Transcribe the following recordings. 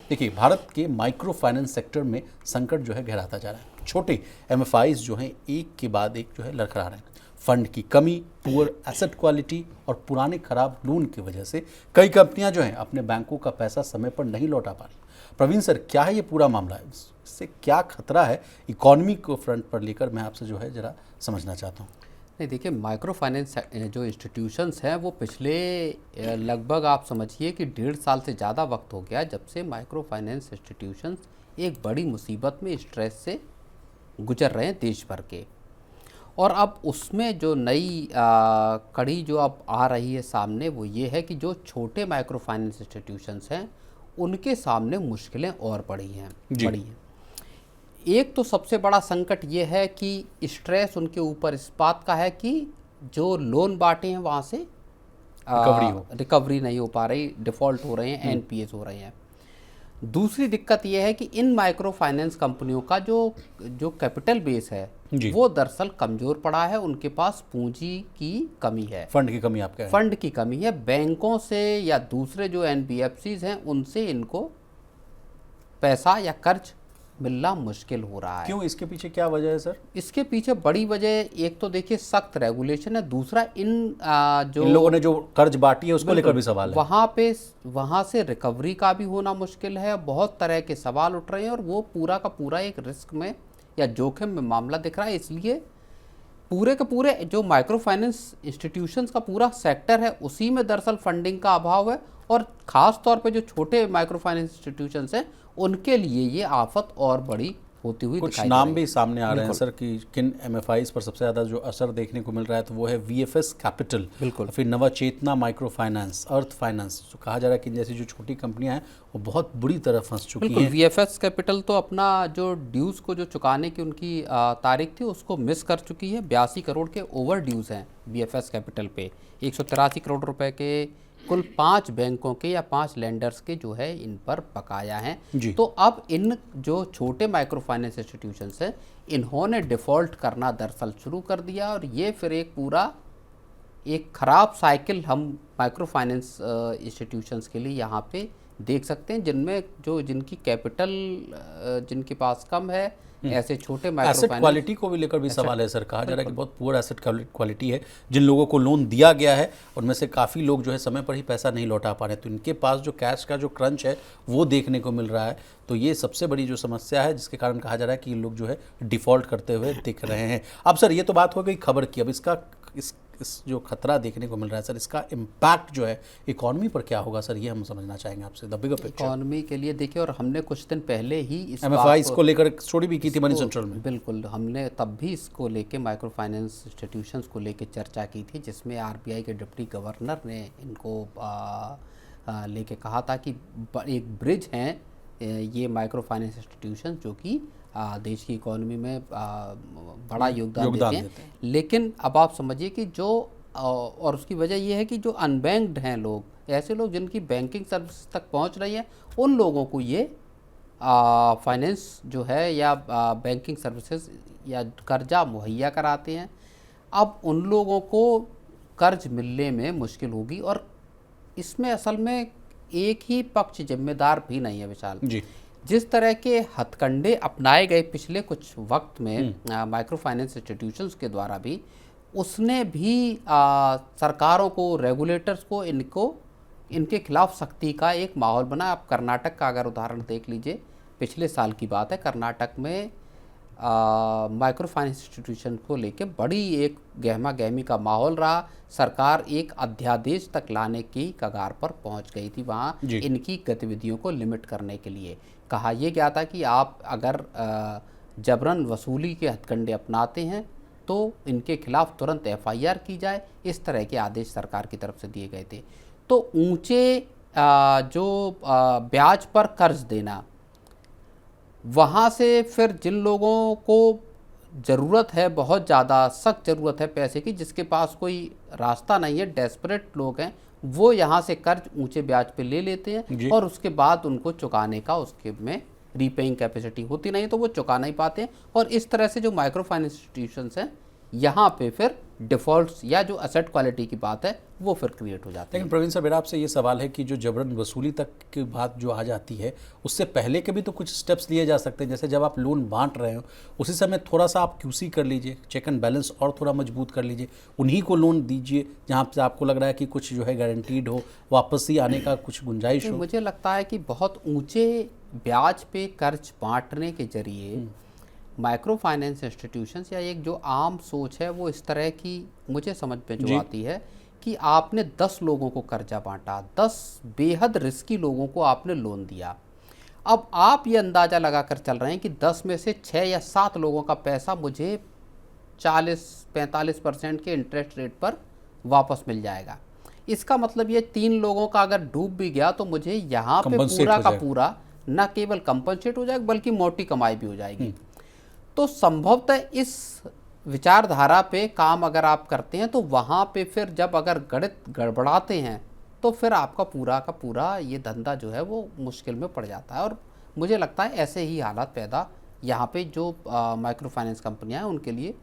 देखिए, भारत के micro finance sector में संकट जो है गहराता जा रहा है। छोटे एमएफआईज जो हैं एक के बाद एक जो है लड़खड़ा रहे हैं। फंड की कमी, पुअर एसेट क्वालिटी और पुराने खराब लोन की वजह से कई कंपनियां जो हैं अपने बैंकों का पैसा समय पर नहीं लौटा पा रही। प्रवीण सर, क्या है ये पूरा मामला है, इससे क्या खतरा है इकोनॉमी को फ्रंट पर लेकर, मैं आपसे जो है जरा समझना चाहता हूँ। नहीं, देखिए, माइक्रो फाइनेंस जो इंस्टीट्यूशंस हैं वो पिछले लगभग आप समझिए कि 1.5 साल से ज़्यादा वक्त हो गया जब से माइक्रो फाइनेंस इंस्टीट्यूशंस एक बड़ी मुसीबत में, स्ट्रेस से गुजर रहे हैं देश भर के। और अब उसमें जो नई कड़ी जो अब आ रही है सामने, वो ये है कि जो छोटे माइक्रो फाइनेंस इंस्टीट्यूशंस हैं उनके सामने मुश्किलें और बड़ी हैं। एक तो सबसे बड़ा संकट ये है कि स्ट्रेस उनके ऊपर इस बात का है कि जो लोन बांटे हैं वहाँ से रिकवरी नहीं हो पा रही, डिफ़ॉल्ट हो रहे हैं, एनपीएस हो रहे हैं। दूसरी दिक्कत यह है कि इन माइक्रो फाइनेंस कंपनियों का जो कैपिटल बेस है वो दरअसल कमज़ोर पड़ा है। उनके पास पूंजी की कमी है, फंड की कमी, आपका फंड की कमी है। बैंकों से या दूसरे जो एनबीएफसीज हैं उनसे इनको पैसा या कर्ज मिलना मुश्किल हो रहा है। क्यों, इसके पीछे क्या वजह है सर? इसके पीछे बड़ी वजह एक तो देखिए सख्त रेगुलेशन है, दूसरा इन लोगों ने जो कर्ज बांटी है उसको लेकर भी सवाल है। वहाँ से रिकवरी का भी होना मुश्किल है। बहुत तरह के सवाल उठ रहे हैं और वो पूरा का पूरा एक रिस्क में या जोखिम में मामला दिख रहा है। इसलिए पूरे के पूरे जो माइक्रो फाइनेंस इंस्टीट्यूशंस का पूरा सेक्टर है उसी में दरअसल फंडिंग का अभाव है, और ख़ास तौर पे जो छोटे माइक्रो फाइनेंस इंस्टीट्यूशंस हैं उनके लिए ये आफत और बड़ी होती हुई कुछ नाम भी सामने आ रहे हैं सर कि किन एमएफआईज पर सबसे ज़्यादा जो असर देखने को मिल रहा है, तो वो है वीएफएस कैपिटल, बिल्कुल, फिर नवचेतना माइक्रो फाइनेंस, अर्थ फाइनेंस। जो कहा जा रहा है कि जैसी जो छोटी कंपनियां हैं वो बहुत बुरी तरह फंस चुकी हैं। वीएफएस कैपिटल तो अपना जो ड्यूज़ को जो चुकाने की उनकी तारीख थी उसको मिस कर चुकी है। 82 करोड़ के ओवर ड्यूज़ हैं वीएफएस कैपिटल पे। 183 करोड़ रुपए के कुल 5 बैंकों के या 5 लेंडर्स के जो है इन पर बकाया हैं। तो अब इन जो छोटे माइक्रो फाइनेंस इंस्टीट्यूशंस हैं इन्होंने डिफ़ॉल्ट करना दरअसल शुरू कर दिया, और ये फिर एक ख़राब साइकिल हम माइक्रो फाइनेंस इंस्टीट्यूशंस के लिए यहाँ पे देख सकते हैं, जिनमें जिनकी कैपिटल जिनके पास कम है, ऐसे छोटे माइक्रो एसेट क्वालिटी को भी लेकर भी सवाल है सर। कहा जा रहा है कि बहुत पुअर एसेट क्वालिटी है। जिन लोगों को लोन दिया गया है उनमें से काफ़ी लोग जो है समय पर ही पैसा नहीं लौटा पा रहे हैं, तो इनके पास जो कैश का जो क्रंच है वो देखने को मिल रहा है। तो ये सबसे बड़ी जो समस्या है जिसके कारण कहा जा रहा है कि ये लोग जो है डिफ़ॉल्ट करते हुए दिख रहे हैं। अब सर, ये तो बात हो गई खबर की। अब इसका इस जो खतरा देखने को मिल रहा है सर, इसका इम्पैक्ट जो है इकोनॉमी पर क्या होगा सर, ये हम समझना चाहेंगे आपसे, द बिगर पिक्चर। इकोनॉमी के लिए देखिए, और हमने कुछ दिन पहले ही इस एमएफआईज को लेकर स्टोरी भी की थी मनी सेंट्रल में। बिल्कुल, हमने तब भी इसको लेके माइक्रो फाइनेंस इंस्टीट्यूशंस को लेके चर्चा की थी, जिसमें आरबीआई के डिप्टी गवर्नर ने इनको लेके कहा था कि एक ब्रिज हैं ये माइक्रो फाइनेंस इंस्टीट्यूशन जो कि देश की इकोनॉमी में बड़ा योगदान देते हैं। लेकिन अब आप समझिए कि और उसकी वजह यह है कि जो अनबैंक्ड हैं लोग, ऐसे लोग जिनकी बैंकिंग सर्विस तक पहुंच रही है, उन लोगों को ये फाइनेंस जो है या बैंकिंग सर्विसेज या कर्जा मुहैया कराते हैं। अब उन लोगों को कर्ज मिलने में मुश्किल होगी, और इसमें असल में एक ही पक्ष जिम्मेदार भी नहीं है विशाल जी। जिस तरह के हथकंडे अपनाए गए पिछले कुछ वक्त में माइक्रो फाइनेंस इंस्टीट्यूशंस के द्वारा भी, उसने भी सरकारों को, रेगुलेटर्स को इनके खिलाफ सख्ती का एक माहौल बना। आप कर्नाटक का अगर उदाहरण देख लीजिए, पिछले साल की बात है, कर्नाटक में माइक्रो फाइनेंस इंस्टीट्यूशन को लेके बड़ी एक गहमा गहमी का माहौल रहा। सरकार एक अध्यादेश तक लाने की कगार पर पहुंच गई थी वहाँ इनकी गतिविधियों को लिमिट करने के लिए। कहा यह गया था कि आप अगर जबरन वसूली के हथकंडे अपनाते हैं तो इनके खिलाफ तुरंत एफआईआर की जाए। इस तरह के आदेश सरकार की तरफ से दिए गए थे। तो ऊंचे जो ब्याज पर कर्ज देना, वहाँ से फिर जिन लोगों को ज़रूरत है, बहुत ज़्यादा सख्त ज़रूरत है पैसे की, जिसके पास कोई रास्ता नहीं है, डेस्परेट लोग हैं, वो यहाँ से कर्ज ऊंचे ब्याज पे ले लेते हैं, और उसके बाद उनको चुकाने का उसके में रीपेइंग कैपेसिटी होती नहीं, तो वो चुका नहीं पाते हैं। और इस तरह से जो माइक्रो फाइनेंस इंस्टीट्यूशंस हैं यहाँ पे फिर डिफ़ॉल्ट्स या जो एसेट क्वालिटी की बात है वो फिर क्रिएट हो जाती है। लेकिन प्रवीण साहब, मेरा आपसे ये सवाल है कि जो जबरन वसूली तक की बात जो आ जाती है, उससे पहले के भी तो कुछ स्टेप्स लिए जा सकते हैं। जैसे जब आप लोन बांट रहे हो उसी समय थोड़ा सा आप क्यूसी कर लीजिए, चेक एंड बैलेंस और थोड़ा मजबूत कर लीजिए, उन्हीं को लोन दीजिए जहाँ से आपको लग रहा है कि कुछ जो है गारंटीड हो, वापसी आने का कुछ गुंजाइश हो। मुझे लगता है कि बहुत ऊंचे ब्याज पे कर्ज बांटने के जरिए माइक्रो फाइनेंस इंस्टीट्यूशंस या एक जो आम सोच है वो इस तरह की मुझे समझ में जो आती है कि आपने 10 लोगों को कर्जा बांटा, 10 बेहद रिस्की लोगों को आपने लोन दिया। अब आप ये अंदाज़ा लगा कर चल रहे हैं कि 10 में से 6 या 7 लोगों का पैसा मुझे 40-45% के इंटरेस्ट रेट पर वापस मिल जाएगा। इसका मतलब ये 3 लोगों का अगर डूब भी गया तो मुझे यहाँ पे पूरा का पूरा न केवल कंपनसेट हो जाएगा बल्कि मोटी कमाई भी हो जाएगी। तो संभवतः इस विचारधारा पे काम अगर आप करते हैं तो वहाँ पे फिर जब अगर गणित गड़बड़ाते हैं तो फिर आपका पूरा का पूरा ये धंधा जो है वो मुश्किल में पड़ जाता है। और मुझे लगता है ऐसे ही हालात पैदा यहाँ पे जो माइक्रो फाइनेंस कंपनियाँ हैं उनके लिए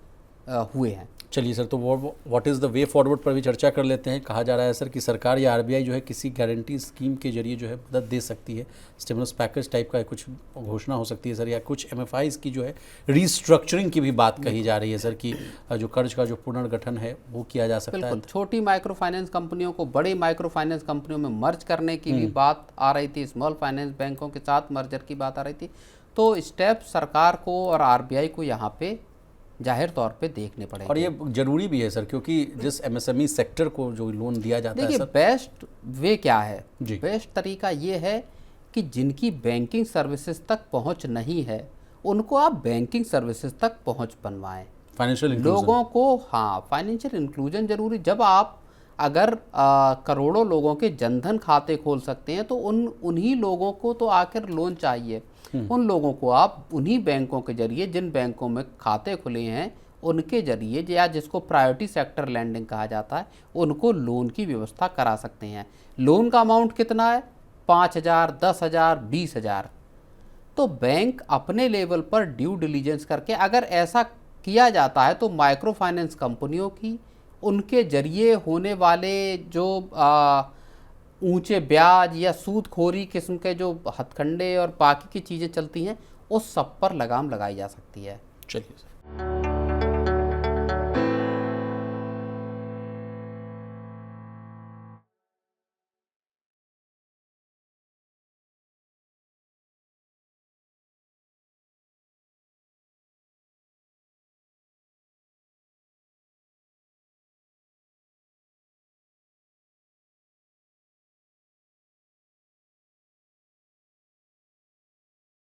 हुए हैं। चलिए सर, तो what is the way forward पर भी चर्चा कर लेते हैं। कहा जा रहा है सर कि सरकार या आरबीआई जो है किसी गारंटी स्कीम के जरिए जो है मदद दे सकती है, स्टिमुलस पैकेज टाइप का कुछ घोषणा हो सकती है सर, या कुछ एमएफआईज़ की जो है रीस्ट्रक्चरिंग की भी बात कही जा रही है सर कि जो कर्ज का जो पुनर्गठन है वो किया जा सकता है। छोटी माइक्रो फाइनेंस कंपनियों को बड़ी माइक्रो फाइनेंस कंपनियों में मर्ज करने की भी बात आ रही थी, स्मॉल फाइनेंस बैंकों के साथ मर्जर की बात आ रही थी। तो स्टेप सरकार को और आरबीआई को यहाँ पे जाहिर तौर पे देखने पड़ेंगे। और ये जरूरी भी है सर, क्योंकि जिस एमएसएमई सेक्टर को जो लोन दिया जाता है सर, बेस्ट वे क्या है, बेस्ट तरीका ये है कि जिनकी बैंकिंग सर्विसेज तक पहुंच नहीं है उनको आप बैंकिंग सर्विसेज तक पहुंच बनवाएं। फाइनेंशियल लोगों को, हाँ, फाइनेंशियल इंक्लूजन जरूरी। जब आप अगर करोड़ों लोगों के जनधन खाते खोल सकते हैं तो उन्हीं लोगों को तो आखिर लोन चाहिए। उन लोगों को आप उन्हीं बैंकों के जरिए, जिन बैंकों में खाते खुले हैं उनके जरिए, या जिसको प्रायोरिटी सेक्टर लैंडिंग कहा जाता है, उनको लोन की व्यवस्था करा सकते हैं। लोन का अमाउंट कितना है? 5,000, 10,000, 20,000। तो बैंक अपने लेवल पर ड्यू डिलीजेंस करके अगर ऐसा किया जाता है तो माइक्रो फाइनेंस कंपनियों की उनके जरिए होने वाले जो ऊंचे ब्याज या सूदखोरी किस्म के जो हथकंडे और बाकी की चीज़ें चलती हैं उस सब पर लगाम लगाई जा सकती है। चलिए सर।